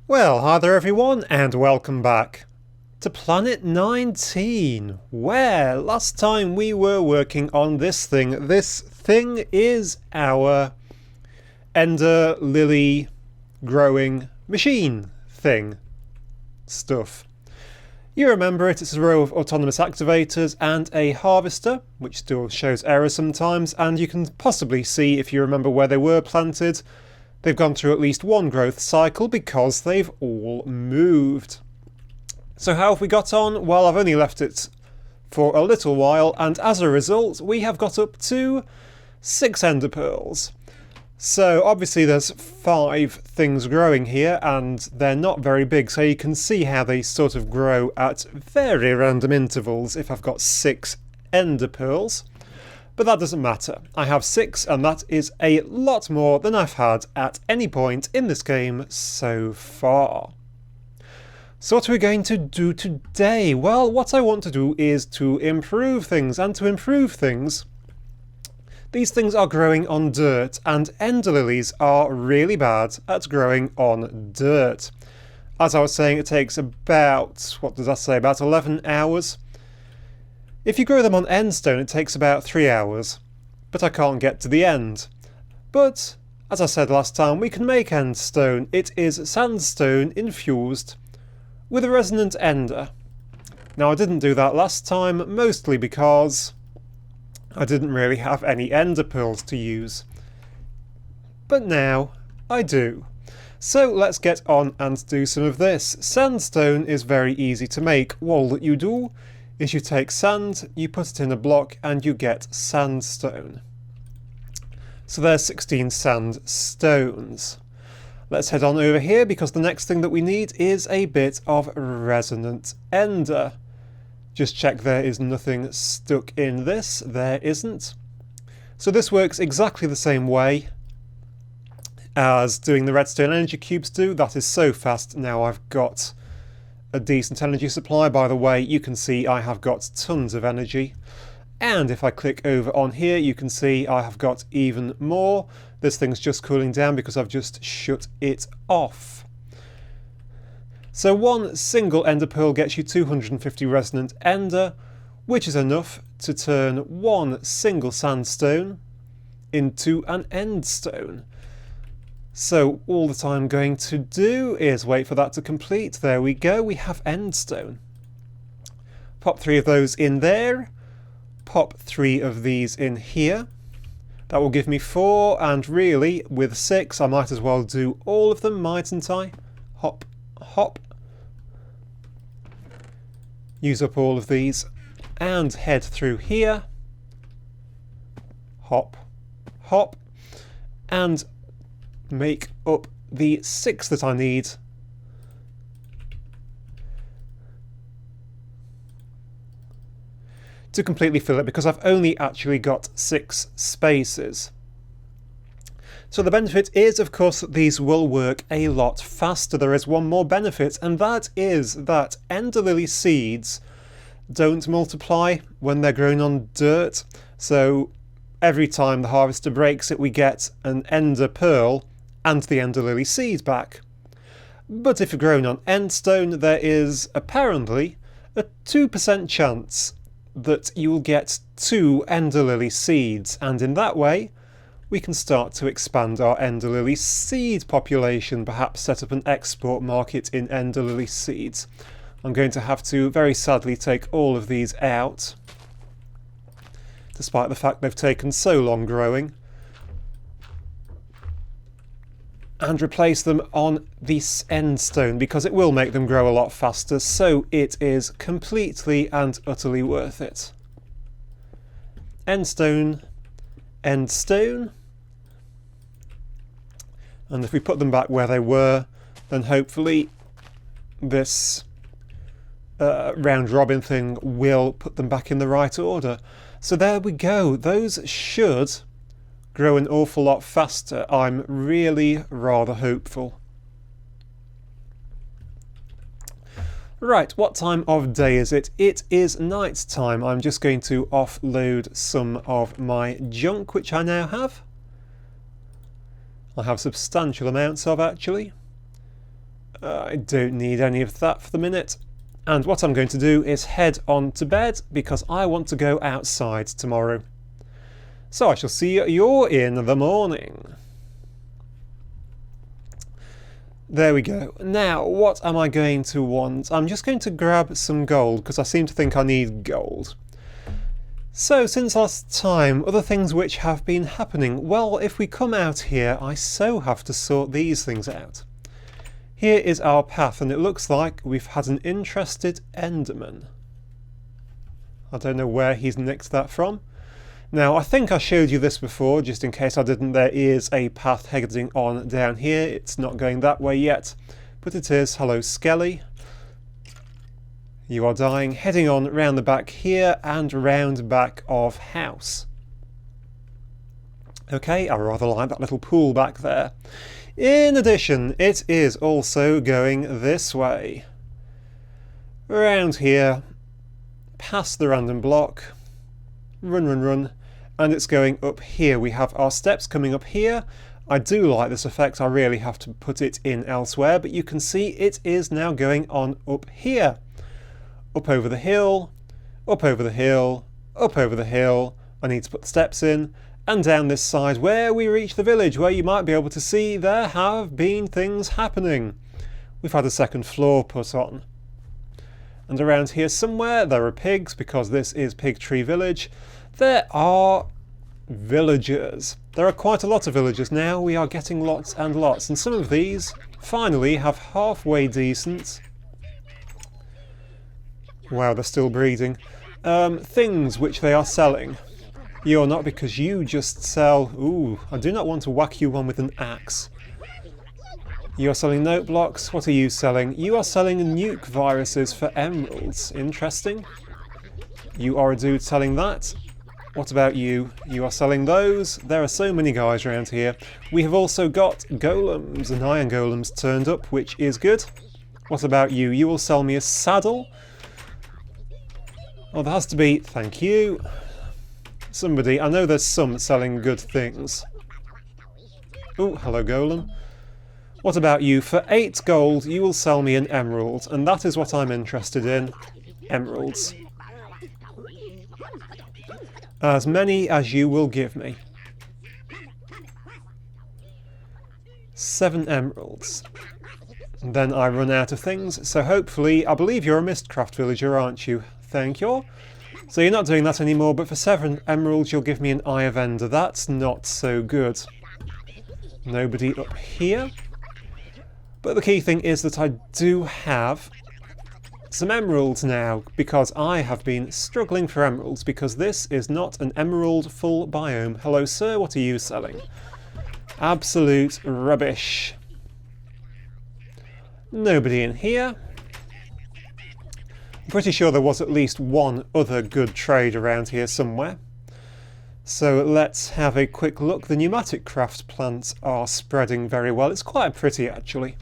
Well, hi there everyone, and welcome back to Planet 19, where last time we were working on this thing. This thing is our Ender Lily growing machine thing stuff. You remember it, it's a row of autonomous activators and a harvester, which still shows errors sometimes, and you can possibly see, if you remember where they were planted, they've gone through at least one growth cycle because they've all moved. So how have we got on? Well, I've only left it for a little while, and as a result we have got up to 6 ender pearls. So obviously there's 5 things growing here, and they're not very big, so you can see how they sort of grow at very random intervals if I've got 6 ender pearls. But that doesn't matter. I have 6, and that is a lot more than I've had at any point in this game so far. So what are we going to do today? Well, what I want to do is to improve things, and to improve things, these things are growing on dirt, and ender lilies are really bad at growing on dirt. As I was saying, it takes about, what does that say, about 11 hours. If you grow them on endstone, it takes about 3 hours, but I can't get to the end. But, as I said last time, we can make endstone. It is sandstone infused with a resonant ender. Now, I didn't do that last time, mostly because I didn't really have any ender pearls to use. But now I do. So let's get on and do some of this. Sandstone is very easy to make. All that you do is you take sand, you put it in a block, and you get sandstone. So there's 16 sandstones. Let's head on over here, because the next thing that we need is a bit of resonant ender. Just check there is nothing stuck in this. There isn't. So this works exactly the same way as doing the redstone energy cubes do. That is so fast. Now I've got a decent energy supply. By the way, you can see I have got tons of energy. And if I click over on here, you can see I have got even more. This thing's just cooling down because I've just shut it off. So one single ender pearl gets you 250 resonant ender, which is enough to turn one single sandstone into an endstone. So all that I'm going to do is wait for that to complete. There we go, we have endstone. Pop 3 of those in there. Pop 3 of these in here. That will give me 4, and really, with 6, I might as well do all of them, mightn't I? Hop, hop. Use up all of these, and head through here. Hop, hop, and make up the 6 that I need. To completely fill it, because I've only actually got 6 spaces. So the benefit is, of course, that these will work a lot faster. There is one more benefit, and that is that ender lily seeds don't multiply when they're grown on dirt. So every time the harvester breaks it, we get an ender pearl and the ender lily seed back. But if you're grown on endstone, there is apparently a 2% chance that you will get 2 ender lily seeds, and in that way we can start to expand our ender lily seed population, perhaps set up an export market in ender lily seeds. I'm going to have to very sadly take all of these out, despite the fact they've taken so long growing, and replace them on this endstone, because it will make them grow a lot faster, so it is completely and utterly worth it. Endstone, endstone. And if we put them back where they were, then hopefully this round robin thing will put them back in the right order. So there we go. Those should grow an awful lot faster. I'm really rather hopeful. Right, what time of day is it? It is night time. I'm just going to offload some of my junk, which I now have. I have substantial amounts of, actually. I don't need any of that for the minute. And what I'm going to do is head on to bed because I want to go outside tomorrow. So I shall see you in the morning. There we go. Now, what am I going to want? I'm just going to grab some gold because I seem to think I need gold. So, since last time, other things which have been happening. Well, if we come out here, I so have to sort these things out. Here is our path, and it looks like we've had an interested Enderman. I don't know where he's nicked that from. Now, I think I showed you this before, just in case I didn't. There is a path heading on down here. It's not going that way yet, but it is. Hello, Skelly. You are dying. Heading on round the back here and round back of house. Okay, I rather like that little pool back there. In addition, it is also going this way. Round here, past the random block, run, run, run, and it's going up here. We have our steps coming up here. I do like this effect. I really have to put it in elsewhere, but you can see it is now going on up here. Up over the hill, up over the hill, up over the hill. I need to put the steps in. And down this side where we reach the village, where you might be able to see there have been things happening. We've had a second floor put on. And around here somewhere there are pigs, because this is Pig Tree Village. There are villagers. There are quite a lot of villagers now. We are getting lots and lots. And some of these finally have halfway decent... Wow, they're still breeding. Things which they are selling. You're not, because you just sell... Ooh, I do not want to whack you one with an axe. You are selling note blocks. What are you selling? You are selling nuke viruses for emeralds. Interesting. You are a dude selling that. What about you? You are selling those. There are so many guys around here. We have also got golems and iron golems turned up, which is good. What about you? You will sell me a saddle. Oh, there has to be... Thank you. Somebody... I know there's some selling good things. Oh, hello, golem. What about you? For 8 gold, you will sell me an emerald, and that is what I'm interested in. Emeralds. As many as you will give me. 7 emeralds. And then I run out of things, so hopefully... I believe you're a Mistcraft villager, aren't you? Thank you. So you're not doing that anymore, but for 7 emeralds you'll give me an Eye of Ender. That's not so good. Nobody up here. But the key thing is that I do have some emeralds now, because I have been struggling for emeralds, because this is not an emerald full biome. Hello sir, what are you selling? Absolute rubbish. Nobody in here. I'm pretty sure there was at least one other good trade around here somewhere. So let's have a quick look. The pneumatic craft plants are spreading very well. It's quite pretty actually.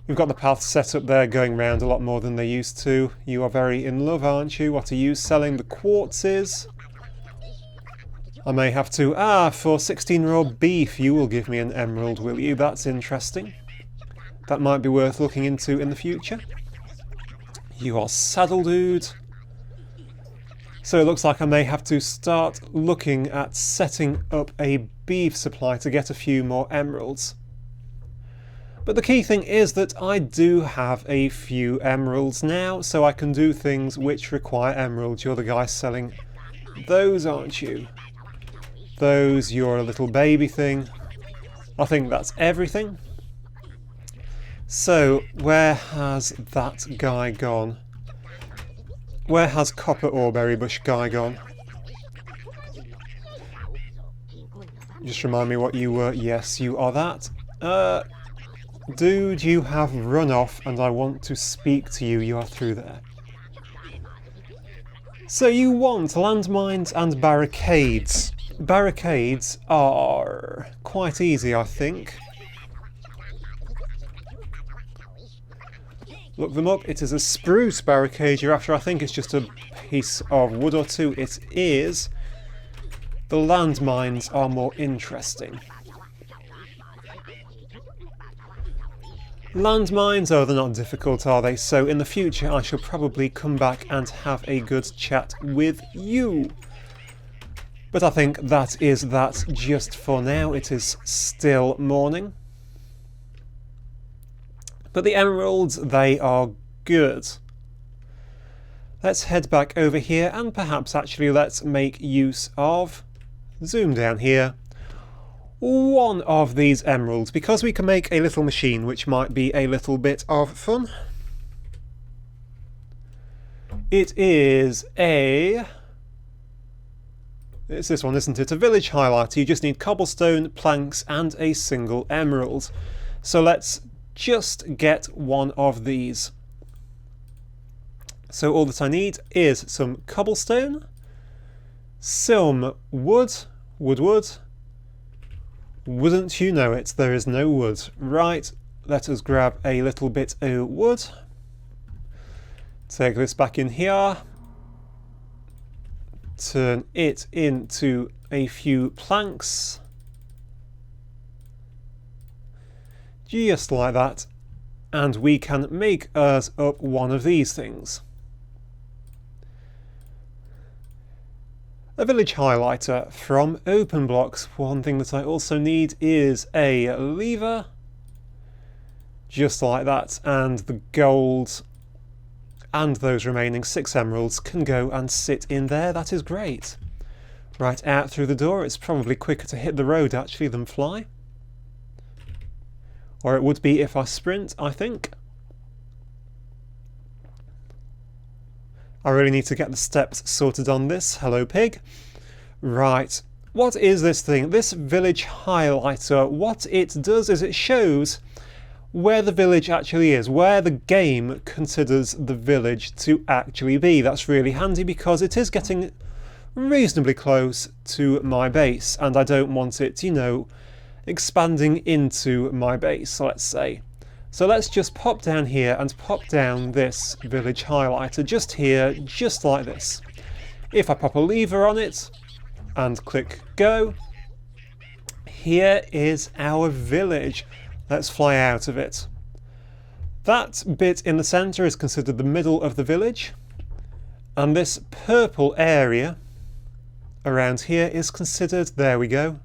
We've got the path set up there going round a lot more than they used to. You are very in love, aren't you? What are you selling? The quartzes. I may have to... for 16 raw beef you will give me an emerald, will you? That's interesting. That might be worth looking into in the future. You are saddle dude. So it looks like I may have to start looking at setting up a beef supply to get a few more emeralds. But the key thing is that I do have a few emeralds now, so I can do things which require emeralds. You're the guy selling those, aren't you? Those, you're a little baby thing. I think that's everything. So, where has that guy gone? Where has Copper Oreberry Bush guy gone? Just remind me what you were. Yes, you are that. Dude, you have run off and I want to speak to you. You are through there. So you want landmines and barricades. Barricades are quite easy, I think. Look them up. It is a spruce barricade you're after. I think it's just a piece of wood or two. It is. The landmines are more interesting. Landmines, oh, they're not difficult, are they? So in the future I shall probably come back and have a good chat with you. But I think that is that just for now. It is still morning. But the emeralds, they are good. Let's head back over here and perhaps actually let's make use of, zoom down here, one of these emeralds, because we can make a little machine which might be a little bit of fun. It is it's this one, isn't it? A village highlighter. You just need cobblestone, planks and a single emerald. So let's just get one of these. So all that I need is some cobblestone, some wood. Wouldn't you know it, there is no wood. Right, let us grab a little bit of wood. Take this back in here. Turn it into a few planks. Just like that. And we can make us up one of these things. A village highlighter from open blocks. One thing that I also need is a lever. Just like that. And the gold and those remaining 6 emeralds can go and sit in there. That is great. Right out through the door. It's probably quicker to hit the road actually than fly. Or it would be if I sprint, I think. I really need to get the steps sorted on this. Hello, pig. Right. What is this thing? This village highlighter. What it does is it shows where the village actually is, where the game considers the village to actually be. That's really handy because it is getting reasonably close to my base and I don't want it, you know, expanding into my base, let's say. So let's just pop down here and pop down this village highlighter just here, just like this. If I pop a lever on it and click go, here is our village. Let's fly out of it. That bit in the centre is considered the middle of the village, and this purple area around here is considered, there we go,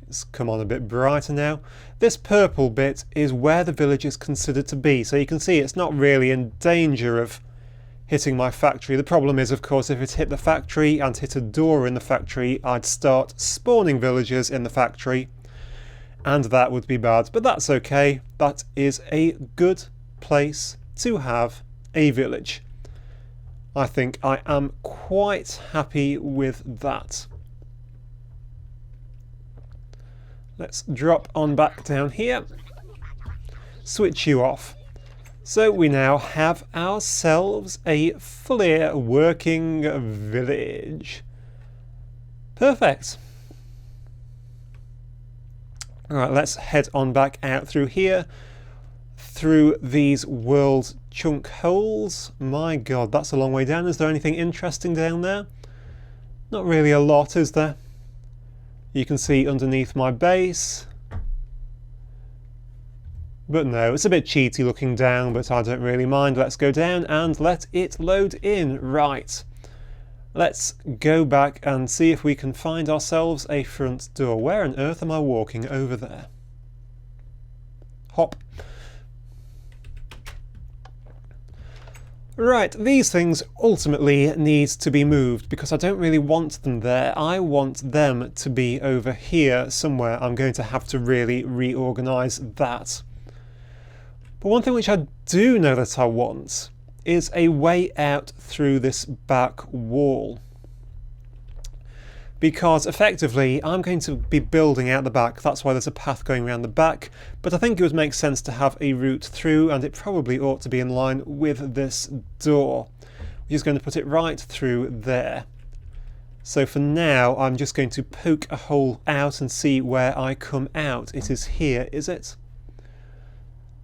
it's come on a bit brighter now. This purple bit is where the village is considered to be, so you can see it's not really in danger of hitting my factory. The problem is, of course, if it hit the factory and hit a door in the factory, I'd start spawning villagers in the factory, and that would be bad, but that's okay. That is a good place to have a village. I think I am quite happy with that. Let's drop on back down here, switch you off. So we now have ourselves a fully working village. Perfect. Alright, let's head on back out through here, through these world chunk holes. My god, that's a long way down. Is there anything interesting down there? Not really a lot, is there? You can see underneath my base. But no, it's a bit cheaty looking down, but I don't really mind. Let's go down and let it load in. Right. Let's go back and see if we can find ourselves a front door. Where on earth am I walking? Over there. Hop. Right, these things ultimately need to be moved because I don't really want them there. I want them to be over here somewhere. I'm going to have to really reorganise that. But one thing which I do know that I want is a way out through this back wall. Because effectively I'm going to be building out the back, that's why there's a path going around the back, but I think it would make sense to have a route through, and it probably ought to be in line with this door. We're just going to put it right through there. So for now I'm just going to poke a hole out and see where I come out. It is here, is it?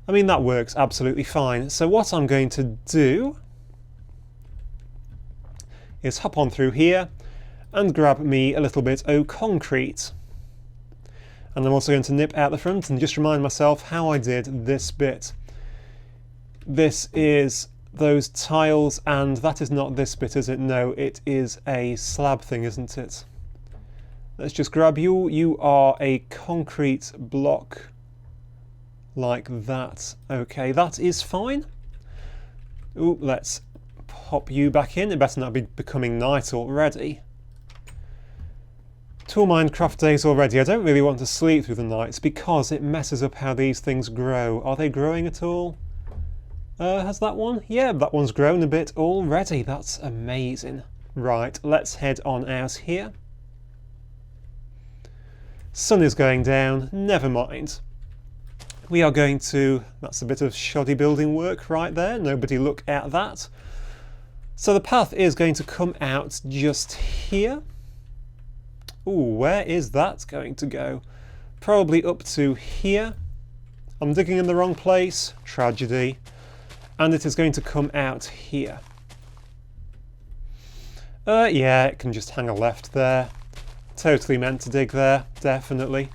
I mean, that works absolutely fine. So what I'm going to do is hop on through here and grab me a little bit of concrete. And I'm also going to nip out the front and just remind myself how I did this bit. This is those tiles, and that is not this bit, is it? No, it is a slab thing, isn't it? Let's just grab you. You are a concrete block like that. Okay, that is fine. Ooh, let's pop you back in. It better not be becoming night already. 2 Minecraft days already. I don't really want to sleep through the nights because it messes up how these things grow. Are they growing at all? Has that one? Yeah, that one's grown a bit already. That's amazing. Right, let's head on out here. Sun is going down. Never mind. We are going to... That's a bit of shoddy building work right there. Nobody look at that. So the path is going to come out just here. Ooh, where is that going to go? Probably up to here. I'm digging in the wrong place. Tragedy. And it is going to come out here. Yeah, it can just hang a left there. Totally meant to dig there, definitely.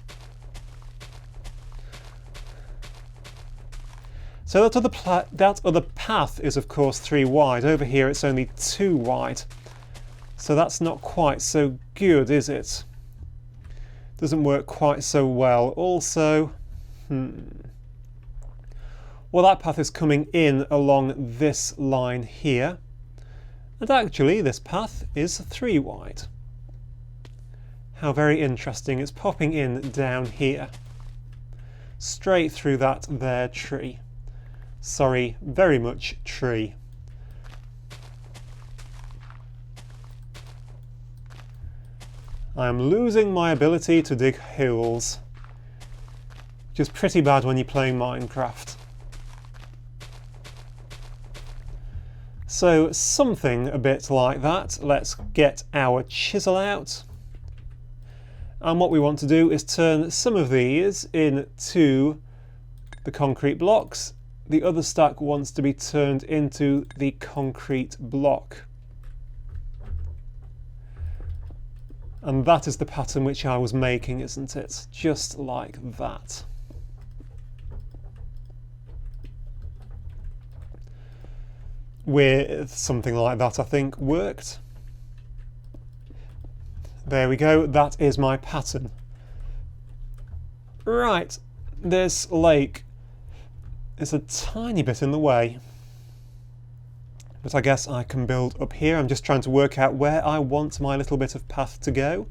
So that other path is of course 3 wide. Over here it's only 2 wide. So that's not quite so good, is it? Doesn't work quite so well. Also, well, that path is coming in along this line here. And actually, this path is 3 wide. How very interesting. It's popping in down here. Straight through that there tree. Sorry, very much tree. I am losing my ability to dig holes, which is pretty bad when you're playing Minecraft. So something a bit like that. Let's get our chisel out. And what we want to do is turn some of these into the concrete blocks. The other stack wants to be turned into the concrete block. And that is the pattern which I was making, isn't it? Just like that. With something like that, I think, worked. There we go, that is my pattern. Right, this lake is a tiny bit in the way. But I guess I can build up here. I'm just trying to work out where I want my little bit of path to go.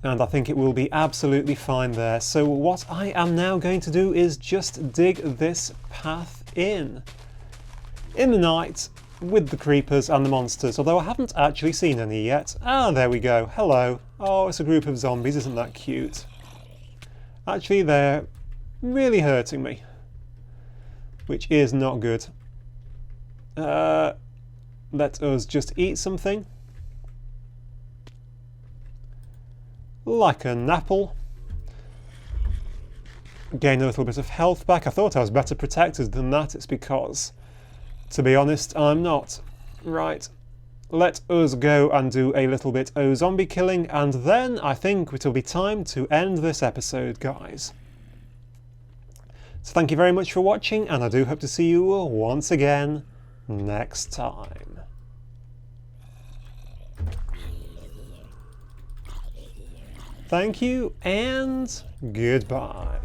And I think it will be absolutely fine there. So what I am now going to do is just dig this path in the night with the creepers and the monsters, although I haven't actually seen any yet. Ah, there we go. Hello. Oh, it's a group of zombies. Isn't that cute? Actually, they're really hurting me, which is not good. Let us just eat something. Like an apple. Gain a little bit of health back. I thought I was better protected than that. It's because, to be honest, I'm not. Right. Let us go and do a little bit of zombie killing, and then I think it will be time to end this episode, guys. So thank you very much for watching, and I do hope to see you once again next time. Thank you, and goodbye.